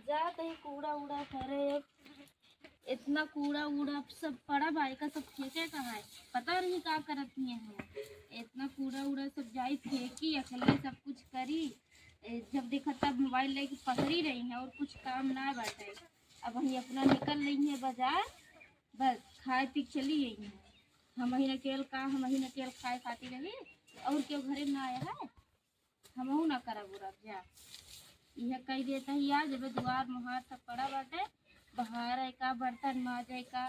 जाते ही कूड़ा उड़ा करे, इतना कूड़ा उड़ा सब पड़ा भाई का, सब फेंके कहाँ है, पता नहीं क्या करती हैं हम। इतना कूड़ा उड़ा सब जाई फेंकी, अकेले सब कुछ करी। जब देखा तब मोबाइल लेके पकड़ी रही हैं और कुछ काम ना बाटे। अब वही अपना निकल रही है बाजार, बस खाए पी चली गई हैं। हम ही न केवल खाए खाती रही, और क्यों घरे में आया है, हम ना करा बुरा जा। यह कही देता ही आज जब द्वार मुहार सब पड़ा बाटे, बाहर है का बर्तन माजे का,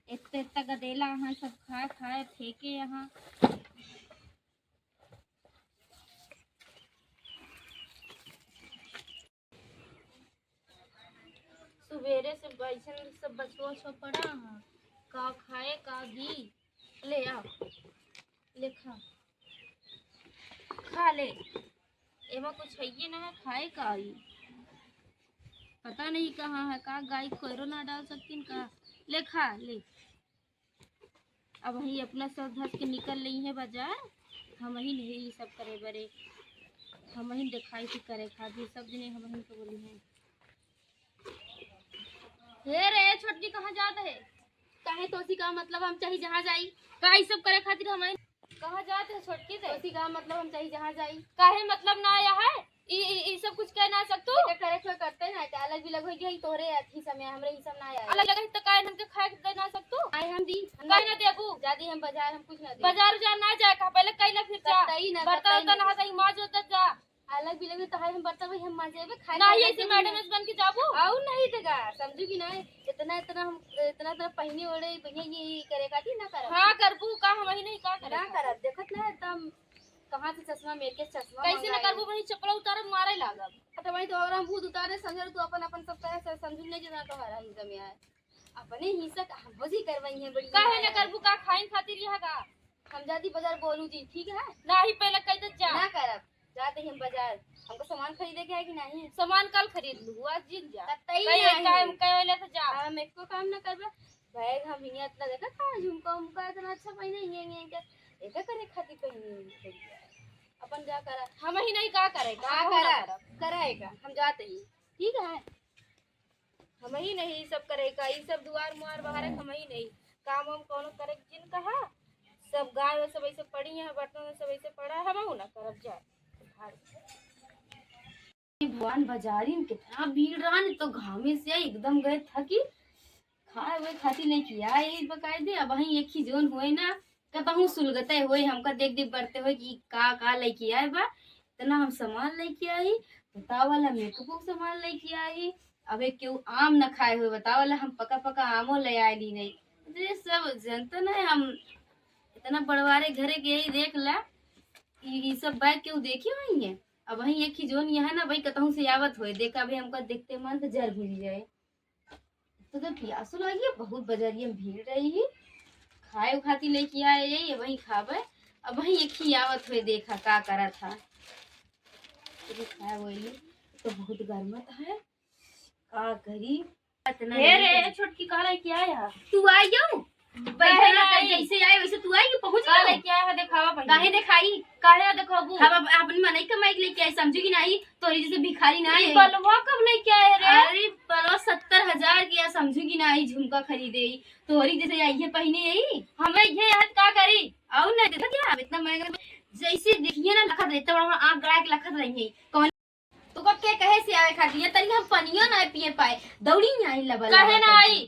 इतना इतना गदेला यहाँ सब खाए खाए फेंके यहाँ। सवेरे से बैठन सब बचवा सब पड़ा है, का खाए का घी ले आ, ले खा ले, एमा कुछ है ये ना है खाए का ही, पता नहीं कहाँ है, का गाय खोरो ना डाल सकती का, ले खा ले। अब वही अपना सब धस के निकल रही है बाजार, हम ही नहीं सब करे बरे, हम ही दिखाई थी करे खाती सब जने हम ही को बोली है। हे रे छोटकी कहाँ जात है, काहे तो का मतलब हम चाहे जहाँ जाई, काहे सब करे खातिर हमें कहाँ जाते है छोटकी से, उसी का मतलब हम चाहे जहाँ जाई, काहे मतलब ना आया है, ई सब कुछ कह ना सकतू, करे कोई करते ना क्या अलग भी लग होई गई तोरे अथी समय हमरे ही सब ना आया अलग लग तो काहे हमके खाए दे ना सकतू, आए हम दी काहे ना देबू जादी हम बाजार हम कुछ ना दे, बाजार जा ना जाए का पहले कई ना फिर जा बर्तन ना हई माज होता जा, अलग भी लगे तो हम बर्तन भाई हम माजेबे खाए नहीं ऐसे मैडम बन के जाबू आऊ नहीं देगा समझू कि नहीं, इतना इतना हम इतना पहनी ओढ़े बढ़िया ये करे का ना कर, हां करबू का हम ही नहीं का करा कर देखत ना एकदम कहाँ से चश्मा मेरे के चश्मा कैसे ना करबू वही चप्पल उतार मारे लागब, तो वही तो और हम भूत उतारे समझ तू अपन अपन सब तरह से समझ नहीं जना तो हरा ही समय है अपने हिस्सा हम बजी करवाई है बड़ी काहे ना करबू का खाइन खातिर यह का हम जाती बाजार बोलू जी ठीक है ना ही पहले कह दे जा ना करब जाते हम बाजार, हमको सामान खरीदे के है कि नहीं, सामान कल खरीद लू आज जिन जा काम कहले तो जा हम एको काम ना करबे, बैग हम हिया इतना देखा था झुमका उमका इतना अच्छा पहने ये एका करे खातिर पहनी अपन जा कर हम ही नहीं का करे का करेगा हम जाते ही ठीक है, हम ही नहीं सब करेगा ये सब दुआर मुआर बाहर हम ही नहीं काम हम कौन करे जिन कहा, सब गाय सब ऐसे पड़ी है बर्तन सब ऐसे पड़ा है हम ना करब जा। भगवान बाजारी में कितना भीड़ रहा नहीं तो घामे से एकदम गए था कि खाए हुए खाती नहीं किया ये बकायदे, अब वही एक ही जोन हुए ना कहूँ सुलगते हुए हमका देख देख बढ़ते हुए कि का लेके आए बा, इतना हम सामान लेके आई बताओ वाला मेकअप सामान लेके आई, अब एक क्यों आम न खाए हुए बताओ वाला हम पका पका आमो ले आए ली नहीं, ये सब जनता ना हम इतना बड़वारे घरे गए देख ला ये सब बैग क्यों देखे हुई है, अब वही एक ही जोन यहाँ ना भाई कतहूँ से आवत हुए देखा भाई हमका देखते मन तो जर भूल जाए, तो प्यासो लगी बहुत बाजारिया में भीड़ रही खाए खाती लेके आए ये वही खावे, अब वही एक ही आवत हुए देखा का करा था तो खाए वही तो बहुत गर्मत है का करी रे छोटकी का लेके आया तू आई जाऊं बैठे ना जैसे आए वैसे तू आई पहुंच का लेके आया है दिखावा पहले काहे दिखाई काहे ना दिखाबू हम अपनी मनई कमाई के लेके आए समझू कि नहीं तोरी जैसे भिखारी ना है बलवा कब लेके आए रे अरे बलवा 70,000 किया समझू कि नहीं झुमका खरीदे तोरी जैसे आई है पहने यही हमें ये याद का करी आओ ना देखा क्या इतना महंगा जैसे देखिए ना लखत रहता बड़ा आंख गड़ा के लखत रही है कौन तो के कहे से आवे खाती तनी हम पनिया ना पिए पाए दौड़ी नहीं आई लबल काहे ना आई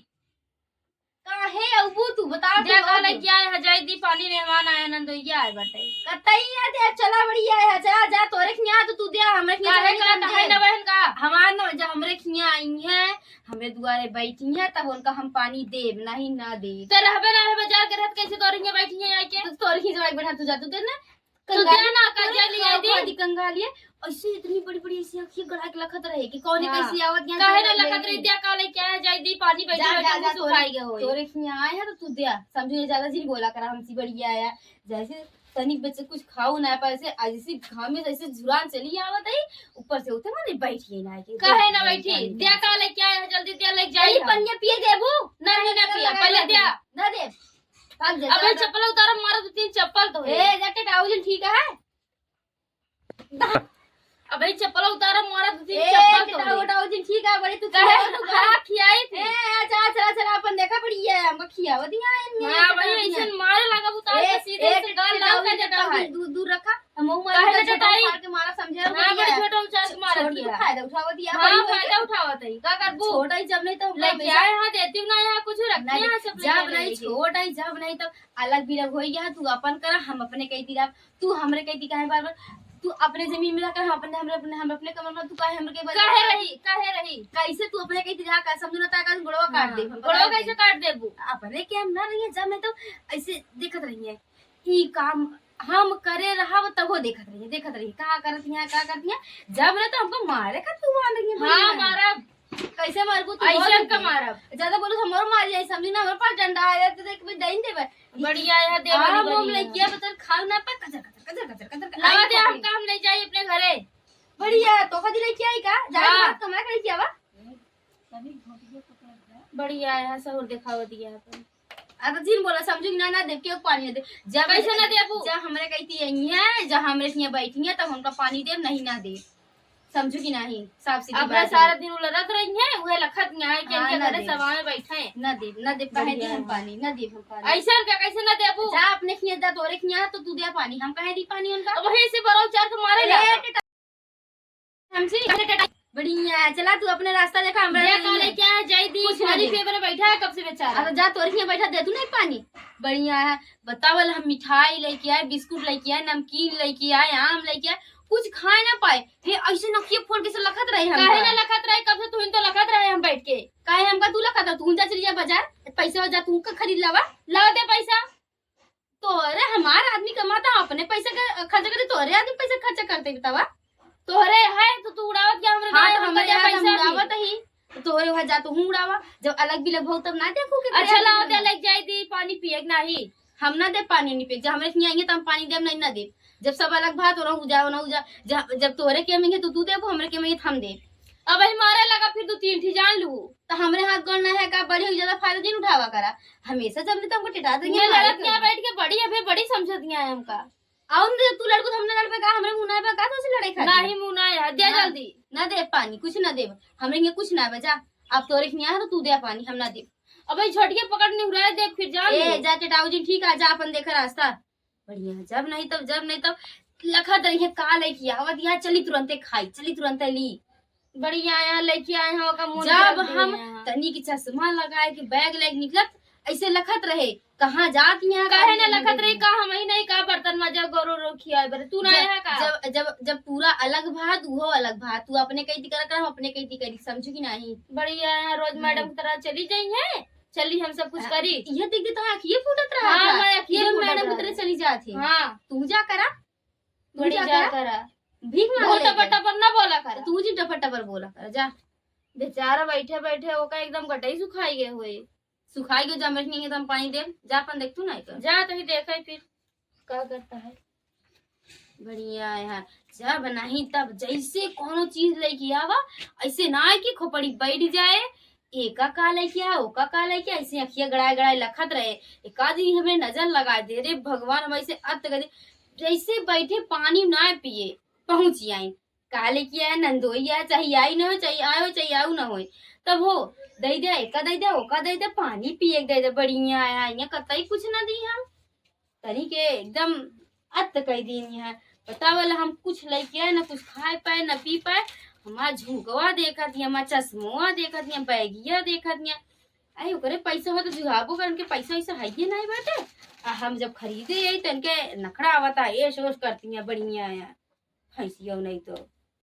काहे अबू तू बता दे का लेके आए हजाई दी पानी मेहमान आया नंदोइया आए बटे कतई आ दे चला बढ़िया है जा जा तोरे खिया तो तू दे हमरे खिया काहे ना बहन का हमार न जब हमरे खिया आई है हमें दुआरे बैठी है तब उनका हम पानी देब नहीं ना दे तो रहबे ना बाजार के रहत कैसे तोरे खिया बैठी है आई के तो तोरे खिया जवाई बैठा तू जा तू दे ना कंगाली ना कर जा लिया दी कंगाली ऐसे इतनी बड़ी बड़ी ऐसी आंखें गड़ा के लखत रहे कि कौन कैसी आवत यहां काहे ना लखत रही दिया का लेके आया जाई दी पानी बैठा बैठा सुखाई गए होए तोरे खिया आए है तो तू दिया समझो ज्यादा जी बोला करा हमसी बढ़िया आया जैसे तनिक बच्चे कुछ खाओ ना पैसे ऐसे घाम में जैसे झुरान चली आवत है ऊपर से उठे माने बैठी ना के काहे ना बैठी दिया का लेके आया जल्दी दिया लेके जाई पनिया पिए देबू नहीं ना पिया पहले दिया ना दे अबे चप्पल उतार मारा तो 3 चप्पल तो ए जैकेट आउजन ठीक है अबे चप्पल उतार मारा तो 3 चप्पल तो जी ठीक है बड़ी तू कहे हां खियाई थी। ए चला चला चला अपन देखा पड़ी है हमको खियाव दिया हां भाई ऐसे मारे लगा उतार के सीधे से गाल लाल का जगह है दूर दूर रखा हम मार के मारा समझे हां बड़ी छोटा उचार के मारा दिया फायदा उठावा दिया हां फायदा उठावत है का करबू छोटा ही जब नहीं तो लेके आए हां देती ना यहाँ कुछ रखना यहाँ सब जब नहीं छोटा ही जब नहीं तो अलग बिलग हो गया तू अपन कर हम अपने कहती रहा तू हमरे कहती काहे बार बार तू अपने जमीन में रखकर हम अपने कमर में तू काहे हमरे के काहे रही कैसे तू अपने कहती रहा का समझ ना ता का गोड़वा काट दे गोड़वा कैसे काट देबू अपने के हम ना रही जब नहीं तो ऐसे देखत रही है ई काम हम करे रहा तब वो देखत रही का करती है जब ना तो हमको मारे का तू मान रही है हां मारा कैसे मारबू तू ऐसे का मारा ज्यादा बोलो हमरो मार जाई समझी ना हमरे पास डंडा है तो देख भी दइन देबे बढ़िया है दे हां हम लइकिया बता खा ना पा कचर लगा दे हम काम ले जाई अपने घरे बढ़िया तो कदी लइकिया आई का जा बात कमा के लइकिया बा बढ़िया है सब दिखावा दिया अपन अब जिन बोला समझू ना ना देव के पानी दे जब कैसे ना देबू जब हमरे कहती है जब हमरे यहाँ बैठी है तब हमका पानी दे नहीं ना दे समझू की नहीं साफ सीधी अपना सारा दिन उलरत रही है वह लखत में है कि इनके घरे सभा में बैठे हैं ना दे कहे दे हम पानी ना दे हम पानी ऐसा क्या कैसे ना देबू जा अपने खिया दा तोरे खिया तो तू दे पानी हम कहे दी पानी उनका वही से बरो चार के मारे ला हमसे बढ़िया चला तू अपने रास्ता देखा हमरा ले क्या है जाई दी खाली पेपर में बैठा है कब से बेचारा अरे जा तोरे खिया बैठा दे तू नहीं पानी बढ़िया है बतावल हम मिठाई लेके आए बिस्कुट लेके आए नमकीन लेके आए आम लेके आए कुछ खाए ना पाए फिर ऐसे नखिए फोड़ के से लखत रहे हम काहे ना लखत रहे कब से तू तो लखत रहे हम बैठ के काहे हमका तू लखत तू जा चली जा बाजार पैसा जा तू का खरीद लावा ला दे पैसा तोरे हमार आदमी कमाता अपने पैसा का खर्च करते तोरे आदमी पैसा खर्च करते बतावा तोरे है तो तू उड़ावत क्या हमरे हां तो हमरे पैसा उड़ावत ही तोरे वहां जा तू उड़ावा जब अलग भी लग तब ना देखू के अच्छा लाओ दे लेके जाई दी पानी पिए नहीं हम ना दे पानी नहीं पिए जब हमरे नहीं आएंगे तो हम पानी देब नहीं ना दे जब सब अलग भात हो ना जब तोरे के में तो तू देबो हमरे के में हम दे अब ही मारे लगा फिर तू तीन ठी जान लू तो हमरे हाथ गोड़ ना है का बड़ी ज्यादा फायदा दिन उठावा करा हमेशा जब नहीं तो हमको टिटा देंगे लड़त यहाँ बैठ के बड़ी अभी बड़ी समझतियां है हमका आउन दे तू लड़को हमने लड़ पे का हमरे मुंह पे का तो से लड़ाई खा नहीं मुंह ना है दे जल्दी ना दे पानी कुछ ना दे हमरे ये कुछ ना बचा अब तोरे के है तो तू दे पानी हम ना दे अब छोटके पकड़ नहीं उड़ा दे फिर जान ए जा चटाऊ जी ठीक है जा अपन देख रास्ता बढ़िया जब नहीं तब लखा दरी है का लेके आवत यहाँ चली तुरंते खाई चली तुरंते ली बढ़िया यहाँ लेके आए हैं का मुंह जब हम तनी की चश्मा लगाए के बैग लेके निकलत ऐसे लखत रहे कहाँ जात यहाँ काहे ना लखत रही का हम ही नहीं का बर्तन मजा गोरो रो खिया बर तू ना है का जब पूरा अलग भात वो अलग भात तू अपने कहीं कर हम अपने कहीं करी समझू की नहीं बढ़िया है रोज मैडम की तरह चली जाई है चली हम सब कुछ करी ये देख दे तो आँखिए फूटत रहा हां था मैं आँखिए मैडम की तरह चली जाती हां तू जा करा तू जा करा भीख मांग टपटा पर ना बोला कर तू जी टपटा पर बोला कर जा बेचारा बैठे बैठे वो का एकदम गटाई सुखाई गए हुए सुखाई गए जब नहीं है तो हम पानी दे जा अपन देख तू नहीं कर जा तो ही देखा फिर क्या करता है बढ़िया यार जब नहीं तब जैसे कोनो चीज लेके आवा ऐसे ना है कि खोपड़ी बैठ जाए एका का लेके आ ओका का लेके ऐसे अखिया गड़ाए गड़ाए लखत रहे एक आदमी हमें नजर लगा दे रे भगवान हम ऐसे अत कर जैसे बैठे पानी ना पिए पहुंच आई का लेके आया नंदोई आया चाहे आई ना हो चाहे आए हो चाहे आऊ ना हो तब हो दे दे एका दे दे ओका दे दे पानी पिए दे दे बढ़िया आया यहाँ कतई कुछ ना दी हम तनी के एकदम अत कह दी है पता वाला हम कुछ लेके आए ना कुछ खाए पाए ना पी पाए हमारा झुकवा देखा थी हमारा चश्मा देखा थी बैगिया देखा थी अरे ओकरे पैसा हो तो जुगाबो कर उनके पैसा वैसा है ही नहीं बाटे हम जब खरीदे आई तो इनके नखड़ा आवता ऐश ओश करती हैं बढ़िया है फैसियो नहीं तो